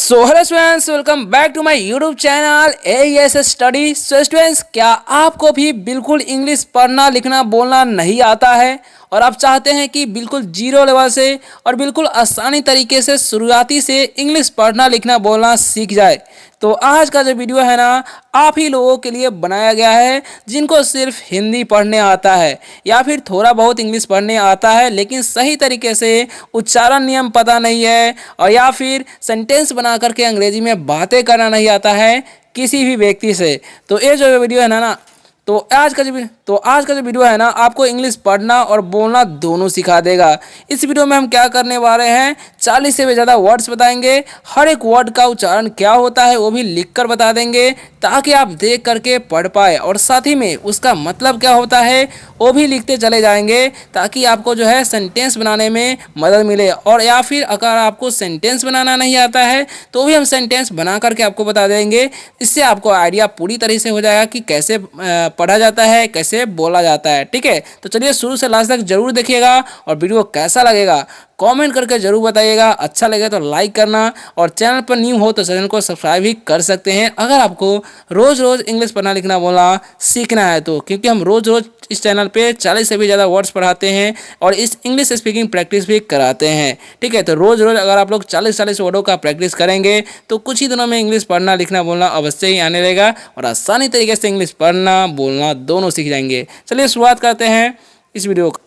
So hello students, welcome back to my YouTube channel AES study. So students, क्या आपको भी बिल्कुल English पढ़ना लिखना बोलना नहीं आता है और आप चाहते हैं कि बिल्कुल जीरो लेवल से और बिल्कुल आसानी तरीके से शुरुआती से इंग्लिश पढ़ना लिखना बोलना सीख जाए? तो आज का जो वीडियो है ना, आप ही लोगों के लिए बनाया गया है जिनको सिर्फ हिंदी पढ़ने आता है या फिर थोड़ा बहुत इंग्लिश पढ़ने आता है लेकिन सही तरीके से उच्चारण नियम पता नहीं है, और या फिर सेंटेंस बना करके अंग्रेजी में बातें करना नहीं आता है किसी भी व्यक्ति से। तो ये जो वीडियो है ना, तो आज का जो वीडियो है ना, आपको इंग्लिश पढ़ना और बोलना दोनों सिखा देगा। इस वीडियो में हम क्या करने वाले हैं, 40 से भी ज़्यादा वर्ड्स बताएंगे। हर एक वर्ड का उच्चारण क्या होता है वो भी लिख कर बता देंगे ताकि आप देख करके पढ़ पाए, और साथ ही में उसका मतलब क्या होता है वो भी लिखते चले जाएंगे ताकि आपको जो है सेंटेंस बनाने में मदद मिले। और या फिर अगर आपको सेंटेंस बनाना नहीं आता है तो भी हम सेंटेंस बना करके आपको बता देंगे। इससे आपको आइडिया पूरी तरह से हो जाएगा कि कैसे पढ़ा जाता है, कैसे बोला जाता है। ठीक है, तो चलिए शुरू से लास्ट तक जरूर देखिएगा और वीडियो कैसा लगेगा कमेंट करके जरूर बताइएगा। अच्छा लगे तो लाइक करना, और चैनल पर न्यू हो तो चैनल को सब्सक्राइब भी कर सकते हैं अगर आपको रोज़ रोज़ इंग्लिश पढ़ना लिखना बोलना सीखना है तो, क्योंकि हम रोज़ रोज़ इस चैनल पे 40 से भी ज़्यादा वर्ड्स पढ़ाते हैं और इस इंग्लिश स्पीकिंग प्रैक्टिस भी कराते हैं। ठीक है, तो रोज़ रोज़ अगर आप लोग 40 वर्डों का प्रैक्टिस करेंगे तो कुछ ही दिनों में इंग्लिश पढ़ना लिखना बोलना अवश्य ही आने लगेगा और आसानी तरीके से इंग्लिश पढ़ना बोलना दोनों सीख जाएंगे। चलिए शुरुआत करते हैं इस वीडियो को।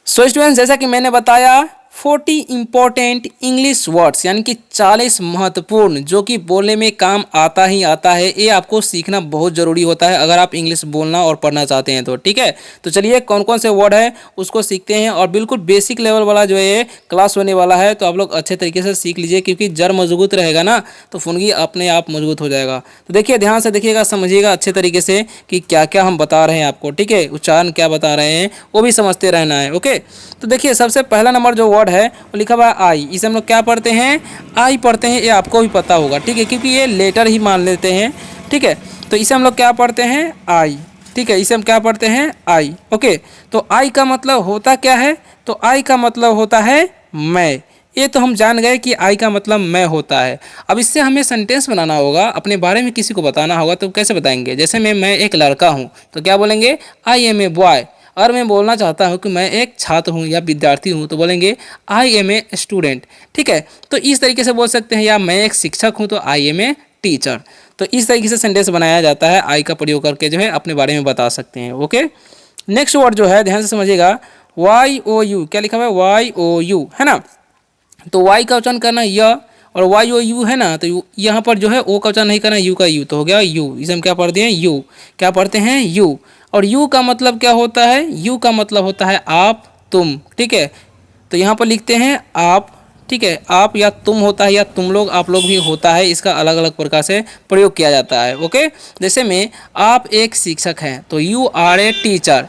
सो स्टूडेंट्स, जैसा कि मैंने बताया 40 इंपॉर्टेंट इंग्लिश वर्ड्स यानी कि 40 महत्वपूर्ण जो कि बोलने में काम आता ही आता है, ये आपको सीखना बहुत ज़रूरी होता है अगर आप इंग्लिश बोलना और पढ़ना चाहते हैं तो। ठीक है, तो चलिए कौन कौन से वर्ड है उसको सीखते हैं, और बिल्कुल बेसिक लेवल वाला जो है क्लास होने वाला है तो आप लोग अच्छे तरीके से सीख लीजिए, क्योंकि जड़ मजबूत रहेगा ना तो फुनगी अपने आप मजबूत हो जाएगा। तो देखिए, ध्यान से देखिएगा, समझिएगा अच्छे तरीके से कि क्या क्या हम बता रहे हैं आपको। ठीक है, उच्चारण क्या बता रहे हैं वो भी समझते रहना है। ओके, तो देखिए सबसे पहला नंबर जो वर्ड है वो लिखा हुआ है आई। इसे हम लोग क्या पढ़ते हैं, आई पढ़ते हैं, ये आपको भी पता होगा। ठीक है, क्योंकि ये लेटर ही मान लेते हैं। ठीक है, तो इसे हम लोग क्या पढ़ते हैं, आई। ठीक है, इसे हम क्या पढ़ते हैं, आई। ओके, तो आई का मतलब होता क्या है, तो आई का मतलब होता है मैं। ये तो हम जान गए कि आई का मतलब मैं होता है। अब इससे हमें सेंटेंस बनाना होगा, अपने बारे में किसी को बताना होगा, तो कैसे बताएंगे। जैसे मैं एक लड़का हूँ तो क्या बोलेंगे, आई एम ए बॉय। और मैं बोलना चाहता हूँ कि मैं एक छात्र हूँ या विद्यार्थी हूँ तो बोलेंगे आई एम ए स्टूडेंट। ठीक है, तो इस तरीके से बोल सकते हैं। या मैं एक शिक्षक हूँ तो आई एम ए टीचर। तो इस तरीके से सेंटेंस बनाया जाता है, आई का प्रयोग करके जो है अपने बारे में बता सकते हैं। ओके, नेक्स्ट वर्ड जो है ध्यान से समझिएगा, वाई ओ यू। क्या लिखा हुआ है, वाई ओ यू, है ना। तो वाई का उच्चारण करना य, और वाई ओ यू है ना, तो यहाँ पर जो है ओ का उच्चारण नहीं करना, यू का यू, तो हो गया यू। इसे हम क्या पढ़ते हैं, यू। क्या पढ़ते हैं, यू। और यू का मतलब क्या होता है, यू का मतलब होता है आप, तुम। ठीक है, तो यहाँ पर लिखते हैं आप। ठीक है, आप या तुम होता है, या तुम लोग आप लोग भी होता है। इसका अलग अलग प्रकार से प्रयोग किया जाता है। ओके, जैसे में आप एक शिक्षक हैं तो यू आर ए टीचर।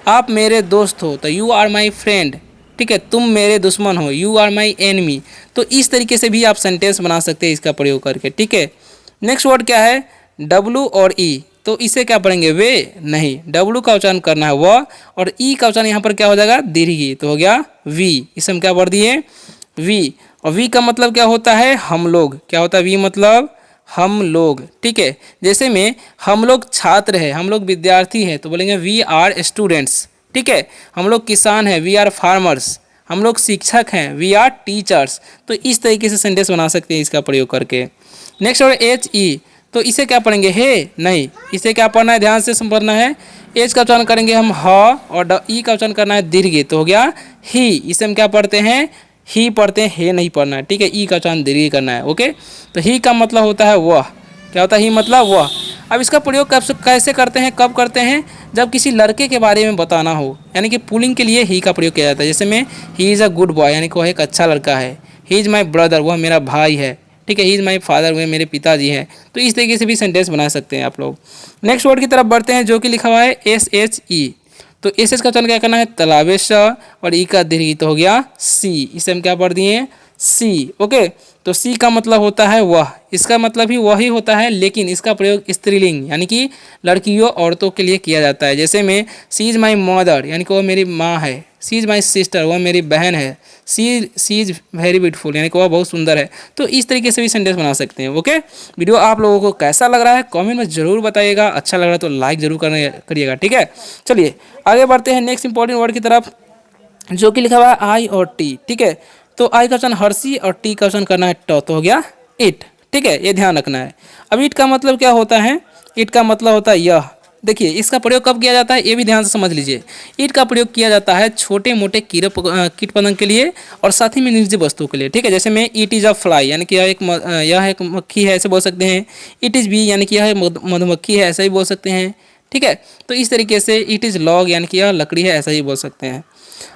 आप मेरे दोस्त हो तो यू आर माई फ्रेंड। ठीक है, तुम मेरे दुश्मन हो, यू आर माई एनिमी। तो इस तरीके से भी आप सेंटेंस बना सकते हैं इसका प्रयोग करके। ठीक है, नेक्स्ट वर्ड क्या है, डब्लू और ई। तो इसे क्या पढ़ेंगे, वे नहीं, डब्लू का उच्चारण करना है वह, और ई का उच्चारण यहाँ पर क्या हो जाएगा, दीर्घी, तो हो गया वी। इसे हम क्या पढ़ दिए, वी। और वी का मतलब क्या होता है, हम लोग। क्या होता है, वी मतलब हम लोग। ठीक है, जैसे में हम लोग छात्र हैं, हम लोग विद्यार्थी हैं तो बोलेंगे वी आर स्टूडेंट्स। ठीक है, हम लोग किसान हैं, वी आर फार्मर्स। हम लोग शिक्षक हैं, वी आर टीचर्स। तो इस तरीके से सेंटेंस बना सकते हैं इसका प्रयोग करके। नेक्स्ट और एच ई। तो इसे क्या पढ़ेंगे, हे नहीं, इसे क्या पढ़ना है, ध्यान से पढ़ना है। एच का उच्चारण करेंगे हम ह, और ई का उच्चारण करना है दीर्घ, तो हो गया ही। इसे हम क्या पढ़ते हैं, ही पढ़ते हैं, हे नहीं पढ़ना है। ठीक है, ई का उच्चारण दीर्घ करना है। ओके, तो ही का मतलब होता है वह। क्या होता है, ही मतलब वह। अब इसका प्रयोग कैसे करते हैं, कब करते हैं, जब किसी लड़के के बारे में बताना हो, यानी कि पुलिंग के लिए ही का प्रयोग किया जाता है। जैसे में he is a good boy, यानी कि वह एक अच्छा लड़का है। ही इज़ माई ब्रदर, वह मेरा भाई है। ठीक है, ही इज़ माई फादर, वे मेरे पिताजी हैं। तो इस तरीके से भी सेंटेंस बना सकते हैं आप लोग। नेक्स्ट वर्ड की तरफ बढ़ते हैं जो कि लिखा हुआ है एस एच ई। तो एस एच का उच्चारण क्या करना है, तलावेश, और ई का दीर्घ, तो हो गया सी। इसे हम क्या पढ़ दिए, सी। ओके, तो सी का मतलब होता है वह, इसका मतलब ही वही होता है, लेकिन इसका प्रयोग स्त्रीलिंग यानी कि लड़कियों औरतों के लिए किया जाता है। जैसे में सी इज़ माई मदर यानी कि वह मेरी माँ है, सी इज़ माई सिस्टर वह मेरी बहन है, सी इज़ वेरी ब्यूटीफुल यानी कि वह बहुत सुंदर है। तो इस तरीके से भी सेंटेंस बना सकते हैं। ओके, वीडियो आप लोगों को कैसा लग रहा है कमेंट में ज़रूर बताइएगा, अच्छा लग रहा है तो लाइक ज़रूर करिएगा। ठीक है, चलिए आगे बढ़ते हैं नेक्स्ट इंपॉर्टेंट वर्ड की तरफ, जो कि लिखा हुआ है आई और टी। ठीक है, तो आई का वचन हर्षी और टी का वचन करना है ट, तो हो गया इट। ठीक है, ये ध्यान रखना है। अब इट का मतलब क्या होता है, इट का मतलब होता है यह। देखिए इसका प्रयोग कब किया जाता है ये भी ध्यान से समझ लीजिए। ईट का प्रयोग किया जाता है छोटे मोटे कीट पतंग के लिए और साथ ही में निर्जीव वस्तुओं के लिए। ठीक है, जैसे में इट इज़ अ फ्लाई यानी कि यह एक मक्खी है ऐसे बोल सकते हैं। इट इज़ बी यानी कि यह मधुमक्खी है ऐसा ही बोल सकते हैं। ठीक है, तो इस तरीके से इट इज़ लॉग यानी कि यह लकड़ी है ऐसा ही बोल सकते हैं।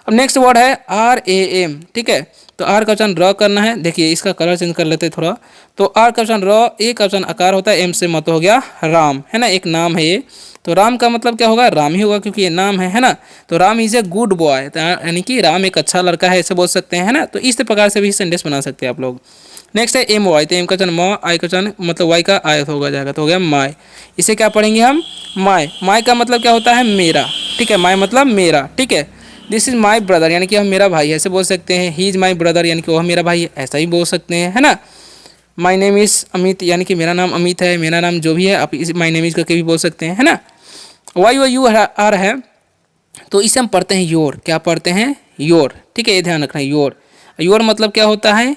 अब नेक्स्ट वर्ड है आर ए एम। ठीक है, तो आर का वचन र करना है। देखिए इसका कलर चेंज कर लेते हैं थोड़ा। तो आर का वचन र, ए का वचन आकार होता है, एम से मत हो गया राम, है ना, एक नाम है ये। तो राम का मतलब क्या होगा, राम ही होगा क्योंकि ये नाम है ना। तो Ram is a good boy यानी कि राम एक अच्छा लड़का है ऐसे बोल सकते हैं, है ना। तो इस प्रकार से भी सेंटेंस बना सकते हैं आप लोग। नेक्स्ट है एम वाई। तो एम का वचन म, आई का वचन मतलब वाई का आय होगा जाएगा, तो हो गया माई। इसे क्या पढ़ेंगे हम, माई। माई का मतलब क्या होता है, मेरा। ठीक है, माई मतलब मेरा। ठीक है, दिस इज़ माई ब्रदर यानी कि वह मेरा भाई ऐसे बोल सकते हैं। ही इज़ माई ब्रदर यानी कि वह मेरा भाई ऐसा ही बोल सकते हैं, है ना। माई नेम इज़ अमित यानी कि मेरा नाम अमित है, मेरा नाम जो भी है आप इस माई नेम इज़ करके भी बोल सकते हैं, है ना। वाई और यू आर है, तो इसे हम पढ़ते हैं योर। क्या पढ़ते हैं, योर। ठीक है, ये ध्यान रखना है, योर। योर मतलब क्या होता है,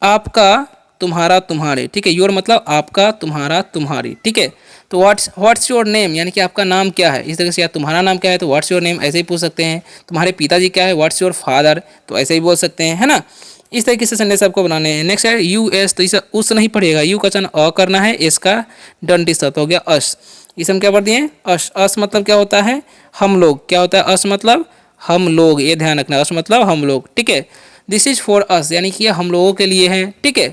आपका, तुम्हारा, तुम्हारे। ठीक है, योर मतलब आपका, तुम्हारा, तुम्हारी। ठीक है, तो व्हाट्स योर नेम यानी कि आपका नाम क्या है, इस तरह से। या तुम्हारा नाम क्या है तो व्हाट्स योर नेम ऐसे ही पूछ सकते हैं। तुम्हारे पिताजी क्या है, व्हाट्स योर फादर, तो ऐसे ही बोल सकते हैं, है ना। इस तरीके से सेंटेंस आपको बनाने हैं। नेक्स्ट है यू एस। तो इसे उस नहीं पड़ेगा, यू का वचन अ करना है, एस का डंटी सत हो गया अस। इसे हम क्या पढ़ दिए, अस। अस मतलब क्या होता है, हम लोग। क्या होता है अस मतलब, हम लोग, ये ध्यान रखना, अस मतलब हम लोग। ठीक है, दिस इज फॉर अस यानी कि हम लोगों के लिए है। ठीक है,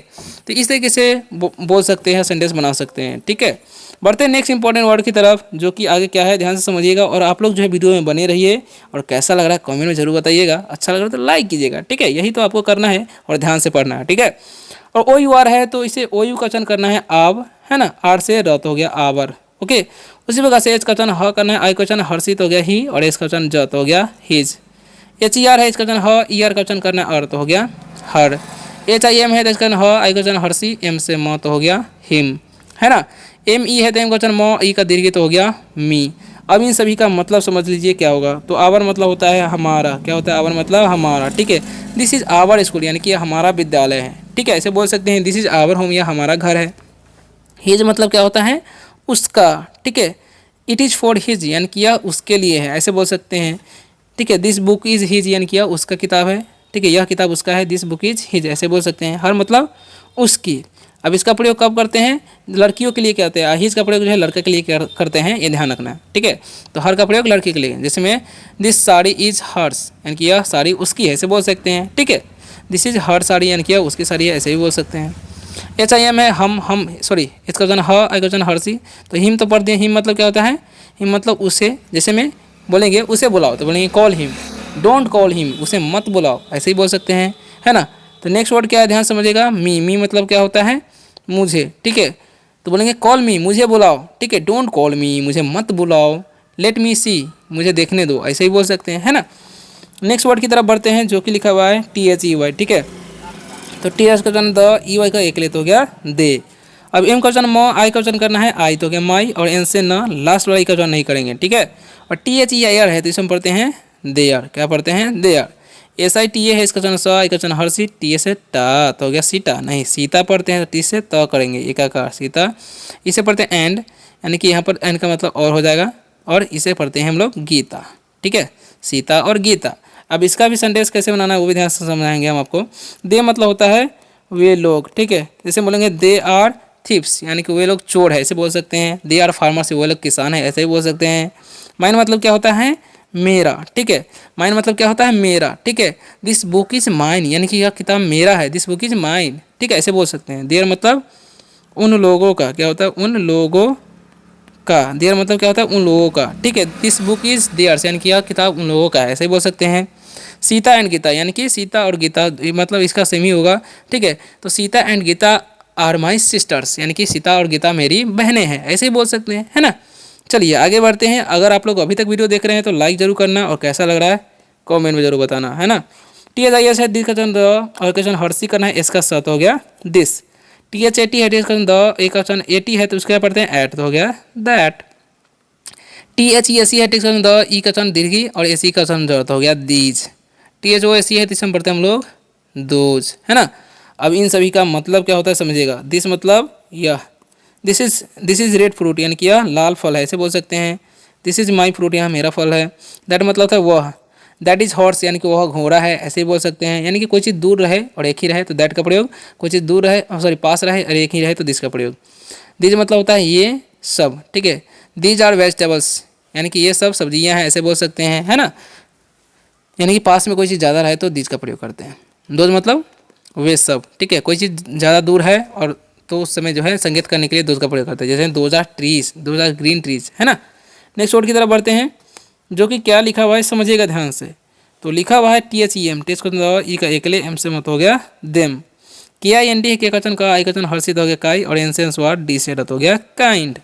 तो इस तरीके से बोल सकते हैं, सेंटेंस बना सकते हैं। ठीक है, बढ़ते हैं नेक्स्ट इंपॉर्टेंट वर्ड की तरफ, जो कि आगे क्या है ध्यान से समझिएगा। और आप लोग जो है वीडियो में बने रहिए, और कैसा लग रहा है कमेंट में जरूर बताइएगा। अच्छा लग रहा है तो लाइक कीजिएगा। ठीक है, यही तो आपको करना है और ध्यान से पढ़ना है। ठीक है, और ओ यू आर है, तो इसे ओ यू का वचन करना है आब, है ना। आर से रत हो गया आवर। ओके, उसी प्रकार से एच का वचन ह करना है, आई का वचन हर्षित हो गया ही, और एस का वचन जत हो गया हिज। एच ई आर है, इसका वचन ह, ई आर का वचन करना है अर्थ हो गया हर। एच आई एम है तो इसका वचन ह, आई का वचन हर्षी, एम से म तो हो गया हिम, है ना। एम ई है तो एम का वचन म, ई का दीर्घ तो हो गया मी। अब इन सभी का मतलब समझ लीजिए क्या होगा। तो आवर मतलब होता है हमारा। क्या होता है आवर मतलब हमारा। ठीक है, दिस इज आवर स्कूल यानी कि हमारा विद्यालय है। ठीक है, ऐसे बोल सकते हैं दिस इज आवर होम, या हमारा घर है। हिज मतलब क्या होता है, उसका। ठीक है, इट इज़ फॉर हिज यानी कि यह उसके लिए है ऐसे बोल सकते हैं। ठीक है, दिस बुक इज़ हिज यानी कि यह उसका किताब है। ठीक है, यह किताब उसका है, दिस बुक इज़ हिज ऐसे बोल सकते हैं। हर मतलब उसकी। अब इसका प्रयोग कब करते हैं, लड़कियों के लिए क्या होता है, हिज का प्रयोग जो है लड़के के लिए करते हैं, ये ध्यान रखना है। ठीक है, तो हर का प्रयोग लड़की के लिए, जैसे में दिस साड़ी इज़ हर्स यानी कि यह साड़ी उसकी है ऐसे बोल सकते हैं। ठीक है, दिस इज़ हर साड़ी यानी कि यह उसकी साड़ी है ऐसे भी बोल सकते हैं। एच आई एम है, हम सॉरी, इसका वजन ह, आई का वजन हर्षी। तो हिम तो पढ़ दिए, हिम मतलब क्या होता है, हिम मतलब उसे। जैसे में बोलेंगे उसे बुलाओ तो बोलेंगे call him, don't call him, उसे मत बुलाओ ऐसे ही बोल सकते हैं, है ना। तो नेक्स्ट वर्ड क्या है ध्यान समझिएगा, मी मतलब क्या होता है, मुझे। ठीक है, तो बोलेंगे कॉल मी, मुझे बुलाओ। ठीक है, डोंट कॉल मी, मुझे मत बुलाओ। लेट मी सी, मुझे देखने दो ऐसे ही बोल सकते हैं, है ना। नेक्स्ट वर्ड की तरफ बढ़ते हैं, जो कि लिखा हुआ है टी एच ई वाई। ठीक है, तो टी एच का वचन द, ई वाई का एक ले तो हो गया दे। अब एम का वचन म, आई का वचन करना है आई तो हो गया माई, और एन से न, लास्ट वाला ई का वचन नहीं करेंगे। ठीक है, और T H E I R है तो इसे हम पढ़ते हैं देयर। क्या पढ़ते हैं, their. S I T A है, इसका वचन स, आई का वचन हर्षी, टी ए से टा तो हो गया सीता। नहीं, सीता पढ़ते हैं तो टी से त करेंगे, एकाकार सीता। इसे पढ़ते हैं एंड यानी कि यहाँ पर एंड का मतलब और हो जाएगा, और इसे पढ़ते हैं हम लोग गीता। ठीक है, सीता और गीता। अब इसका भी सेंटेंस कैसे बनाना है वो भी ध्यान से समझाएंगे हम आपको। दे मतलब होता है वे लोग। ठीक है, जैसे बोलेंगे दे आर थिप्स यानी कि वे लोग चोर है ऐसे बोल सकते हैं। दे आर फार्मर्स, वो लोग किसान है ऐसे ही बोल सकते हैं। माइन मतलब क्या होता है, मेरा। ठीक है, माइन मतलब क्या होता है, मेरा। ठीक है, दिस बुक इज माइन यानी कि यह किताब मेरा है, दिस बुक इज माइन। ठीक है, ऐसे बोल सकते हैं। देयर मतलब उन लोगों का। क्या होता है, उन लोगों का। देयर मतलब क्या होता है, उन लोगों का। ठीक है, दिस बुक इज देयर्स यानी कि यह किताब उन लोगों का है ऐसे ही बोल सकते हैं। सीता एंड गीता, यानी कि सीता और गीता मतलब इसका सेम ही होगा, ठीक है। तो Sita and Gita are my sisters, यानी कि सीता और गीता मेरी बहनें हैं, ऐसे ही बोल सकते हैं, है ना। चलिए आगे बढ़ते हैं। अगर आप लोग अभी तक वीडियो देख रहे हैं तो लाइक जरूर करना, और कैसा लग रहा है कमेंट में जरूर बताना, है ना। टी एच आई एस है दिस का द, और क्वेश्चन हर्षी करना है, इसका सत हो गया this. T H A T है दिस का द, एक क्वेश्चन ए टी है तो उसके पढ़ते हैं एट, तो हो गया that. T H E S C है टिक्स द, ई का चन दीर्घी और ए सी का चन जड़, हो गया these. T H O S C है तीसरे में पढ़ते हैं हम लोग दोज, है ना। अब इन सभी का मतलब क्या होता है समझिएगा। दिस मतलब यह, दिस इज रेड फ्रूट, यानी कि यह लाल फल है, ऐसे बोल सकते हैं। दिस इज माई फ्रूट, यहाँ मेरा फल है। दैट मतलब होता है वह। दैट इज हॉर्स, यानी कि वह घोड़ा है, ऐसे ही बोल सकते हैं। यानी कि कोई चीज़ दूर रहे और एक ही रहे तो दैट का प्रयोग, कोई चीज़ दूर रहे सॉरी पास रहे और एक ही रहे तो दिस का प्रयोग। दिस मतलब होता है ये सब, ठीक है। दीज आर वेजिटेबल्स, यानी कि ये सब सब्जियां हैं, ऐसे बोल सकते हैं, है ना। यानी कि पास में कोई चीज़ ज़्यादा रहे तो दीज का प्रयोग करते हैं। दोज मतलब वे सब, ठीक है। कोई चीज़ ज़्यादा दूर है और तो उस समय जो है संकेत करने के लिए दोज का प्रयोग करते हैं, जैसे those are trees, those are green trees, है ना। नेक्स्ट वर्ड की तरफ बढ़ते हैं, जो कि क्या लिखा हुआ है समझिएगा ध्यान से। तो लिखा हुआ है T H E M, test को ई का एकले, एम से मत हो गया देम। के आई एन डी के कचन का, आई कचन हर्षित हो गया काई, और एनसेंस वर्ड डी से हो गया kind.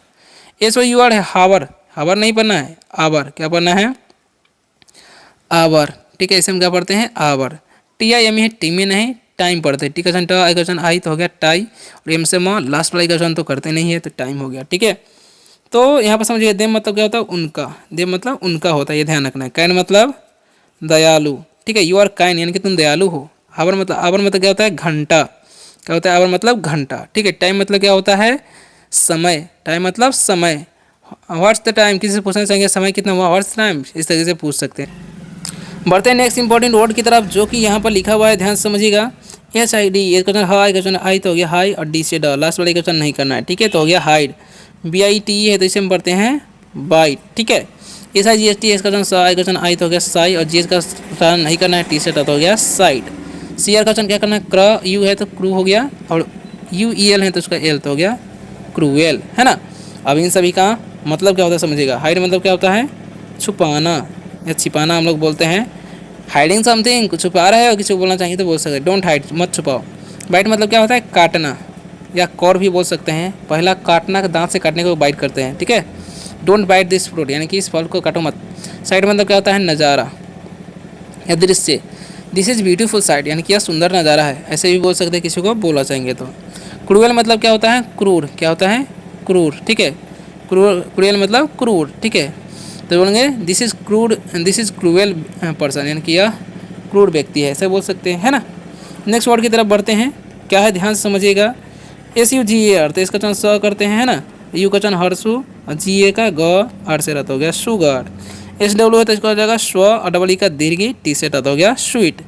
S O U R है हावर, हावर नहीं पढ़ना है आवर, क्या पढ़ना है आवर, ठीक है। इसे हम क्या पढ़ते हैं आवर। टी आई एम है टीमी नहीं टाइम पढ़ते हैं, टी का ट आई का आई तो हो गया टाई, और एम से म लास्ट वाला का तो करते नहीं है तो टाइम हो गया, ठीक है। तो यहाँ पर समझिए देम मतलब क्या होता है उनका, देम मतलब उनका होता है, ये ध्यान रखना है। कैन मतलब दयालु, ठीक है। यू आर काइंड यानी कि तुम दयालु हो। आवर मतलब क्या होता है घंटा, क्या होता है आवर मतलब घंटा, ठीक है। टाइम मतलब क्या होता है समय, टाइम मतलब समय। व्हाट्स द टाइम, किसी से पूछना चाहेंगे समय कितना हुआ, व्हाट्स टाइम, इस तरीके से पूछ सकते हैं। बढ़ते हैं नेक्स्ट इंपॉर्टेंट वर्ड की तरफ, जो कि यहाँ पर लिखा हुआ है, ध्यान से समझिएगा। एच आई डी, ये क्वेश्चन हाई, क्वेश्चन आई तो हो गया हाई, और डी से ड, लास्ट वाले क्वेश्चन नहीं करना है, ठीक है। तो हो गया हाइड। बी आई टी है तो इसे हम पढ़ते हैं बाइट, ठीक है। S I G S T, S question सा, आई क्वेश्चन आई तो हो गया साई, और जी एस का क्वेश्चन नहीं करना है, टी से ड तो हो गया साइड। सी आर क्वेश्चन क्या करना है क्र, यू है तो क्रू हो गया, और यू ई एल है तो उसका एल तो हो गया क्रूएल, है ना। अब इन सभी का मतलब क्या होता है समझिएगा। हाइड मतलब क्या होता है छुपाना या छिपाना, हम लोग बोलते हैं हाइडिंग समथिंग, कुछ छुपा रहे हो, किसी को बोलना चाहिए तो बोल सकते हैं डोंट हाइड, मत छुपाओ। बाइट मतलब क्या होता है काटना, या कौर भी बोल सकते हैं। पहला काटना, दांत से काटने को बाइट करते हैं, ठीक है। डोंट बाइट दिस फ्रूट, यानी कि इस फल को काटो मत। साइड मतलब क्या होता है नज़ारा या दृश्य। दिस इज़ ब्यूटीफुल साइड, यानी कि यह सुंदर नज़ारा है, ऐसे भी बोल सकते हैं किसी को बोलना चाहेंगे तो। क्रूएल मतलब क्या होता है क्रूर, क्या होता है क्रूर, ठीक है। क्रूएल मतलब क्रूर, ठीक है। तो बोलेंगे दिस इज़ क्रूर, दिस इज़ क्रूएल पर्सन, यानी कि यह क्रूर व्यक्ति है, ऐसे बोल सकते हैं, है ना। नेक्स्ट वर्ड की तरफ बढ़ते हैं, क्या है ध्यान से समझिएगा। S U G A R, तो इसका चन स करते हैं, है ना। यू का चन हर्षु, और जी ए का ग आर से रत हो गया शुगर। एस डब्ल्यू है तो इसका हो जाएगा स्व, और डबल ई का दीर्घी, टी से रत हो गया sweet.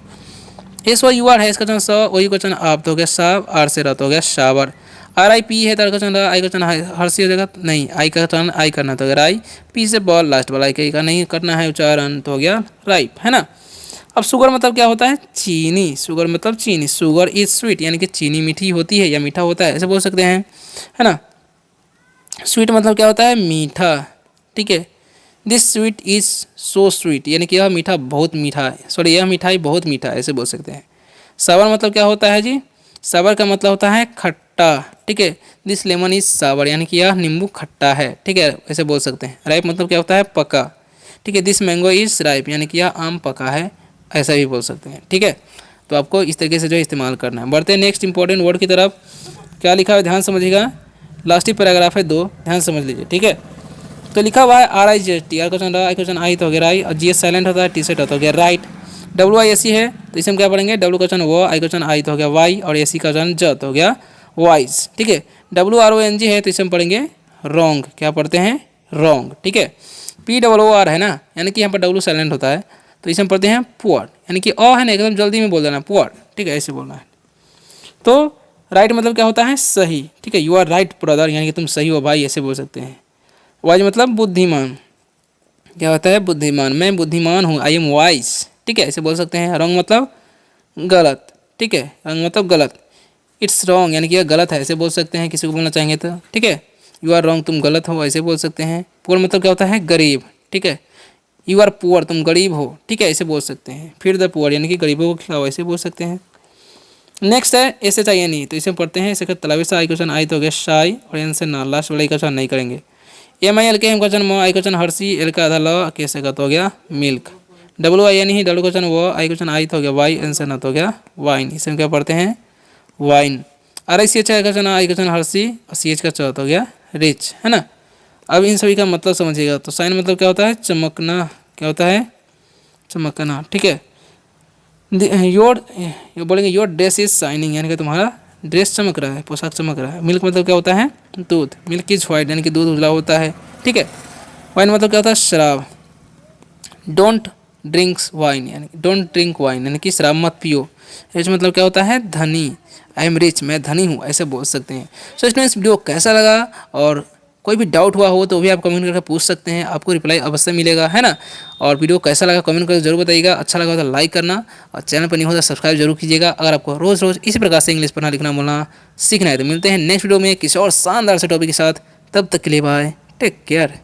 S O U R है इसका चन स, ओ यू का चन आप तो हो गया साव, आर से रत हो गया शावर। आर आई पी है तो का चन आई का चन हर्षी हो जाएगा नहीं, आई का चन आई करना तो अगर आई, पी से बॉल लास्ट वाला आई का नहीं करना है उच्चारण, तो हो गया राइप, है ना। अब शुगर मतलब क्या होता है चीनी, शुगर मतलब चीनी। शुगर इज स्वीट, यानी कि चीनी मीठी होती है या मीठा होता है, ऐसे बोल सकते हैं, है ना। स्वीट मतलब क्या होता है मीठा, ठीक है। This sweet is so sweet, यानी कि यह मीठा बहुत मीठा है, सॉरी यह मिठाई बहुत मीठा है, ऐसे बोल सकते हैं। सावर मतलब क्या होता है जी, सावर का मतलब होता है खट्टा, ठीक है। दिस लेमन इज सावर, यानी कि यह नींबू खट्टा है, ठीक है, ऐसे बोल सकते हैं। राइप मतलब क्या होता है पका, ठीक है। दिस मैंगो इज राइप, यानी कि यह आम पका है, ऐसा भी बोल सकते हैं, ठीक है। तो आपको इस तरीके से जो इस्तेमाल करना है। बढ़ते हैं नेक्स्ट इंपॉर्टेंट वर्ड की तरफ, क्या लिखा है ध्यान समझिएगा। लास्ट ही पैराग्राफ है 2, ध्यान समझ लीजिए, ठीक है। तो लिखा हुआ है R I G S T, R question I question I तो हो गया राई, और जी एस साइलेंट होता है, टी सेट होता हो गया right. W I S C है तो इसे हम क्या पढ़ेंगे डब्ल्यू क्वेश्चन वो, आई क्वेश्चन आई तो हो गया वाई, और ए सी क्वेश्चन ज तो हो गया वाइज, ठीक है। W R O N G है तो इसे हम पढ़ेंगे रॉन्ग, क्या पढ़ते हैं रॉन्ग, ठीक है। पी डबल ओ आर है ना, यानी कि यहाँ पर डब्ल्यू साइलेंट होता है तो इसे हम पढ़ते हैं पुअर, यानी कि अ है ना एकदम जल्दी में बोल देना पुअर, ठीक है, ऐसे बोलना है। तो राइट मतलब क्या होता है सही, ठीक है। यू आर राइट ब्रदर, यानी कि तुम सही हो भाई, ऐसे बोल सकते हैं। वाइज मतलब बुद्धिमान, क्या होता है बुद्धिमान, मैं बुद्धिमान हूँ, आई एम वाइज, ठीक है, ऐसे बोल सकते हैं। रॉन्ग मतलब गलत, ठीक है, रॉन्ग मतलब गलत। इट्स रॉन्ग, यानी कि यह गलत है, ऐसे बोल सकते हैं किसी को बोलना चाहेंगे तो, ठीक है। यू आर रॉन्ग, तुम गलत हो, ऐसे बोल सकते हैं। पुअर मतलब क्या होता है गरीब, ठीक है। यू आर पुअर, तुम गरीब हो, ठीक है, ऐसे बोल सकते हैं। फिर द पुअर यानी कि गरीबों को खिलाओ, ऐसे बोल सकते हैं। नेक्स्ट है ऐसे चाहिए नहीं, तो इसे पढ़ते हैं। इसे तलावी से आई क्वेश्चन आई तो हो गया शाई, और एन से ना, लास्ट वाला क्वेश्चन नहीं करेंगे। एम आई एल के एम क्वेश्चन मो, आई क्वेश्चन हर्षी, एल का आधा ल, कैसे का तो हो गया मिल्क। डब्लू आई यानी डब्लू क्वेश्चन वो, आई क्वेश्चन आई तो हो गया वाई, एन से ना तो हो गया वाइन, इसे हम क्या पढ़ते हैं वाइन। R I C H I question I question हर्षी, और सी एच का चौथ हो गया रिच, है ना। अब इन सभी का मतलब समझिएगा। तो साइन मतलब क्या होता है चमकना, क्या होता है चमकना, ठीक है। योर बोलेंगे योर ड्रेस इज शाइनिंग, यानी कि तुम्हारा ड्रेस चमक रहा है, पोशाक चमक रहा है। मिल्क मतलब क्या होता है दूध, मिल्क इज वाइट यानी कि दूध उजला होता है, ठीक है। वाइन मतलब क्या होता है शराब। डोंट ड्रिंक्स वाइन यानी डोंट ड्रिंक वाइन यानी कि शराब मत पियो। रिच मतलब क्या होता है धनी, आई एम रिच, मैं धनी हूँ, ऐसे बोल सकते हैं। सो स्टूडेंट्स वीडियो कैसा लगा, और कोई भी डाउट हुआ हो तो भी आप कमेंट करके पूछ सकते हैं, आपको रिप्लाई अवश्य मिलेगा, है ना। और वीडियो कैसा लगा कमेंट करके जरूर बताइएगा, अच्छा लगा तो लाइक करना, और चैनल पर नहीं हो तो सब्सक्राइब जरूर कीजिएगा। अगर आपको रोज़ रोज़ इसी प्रकार से इंग्लिश पढ़ना लिखना बोलना सीखना है तो मिलते हैं नेक्स्ट वीडियो में किसी और शानदार से टॉपिक के साथ। तब तक के लिए बाय, टेक केयर।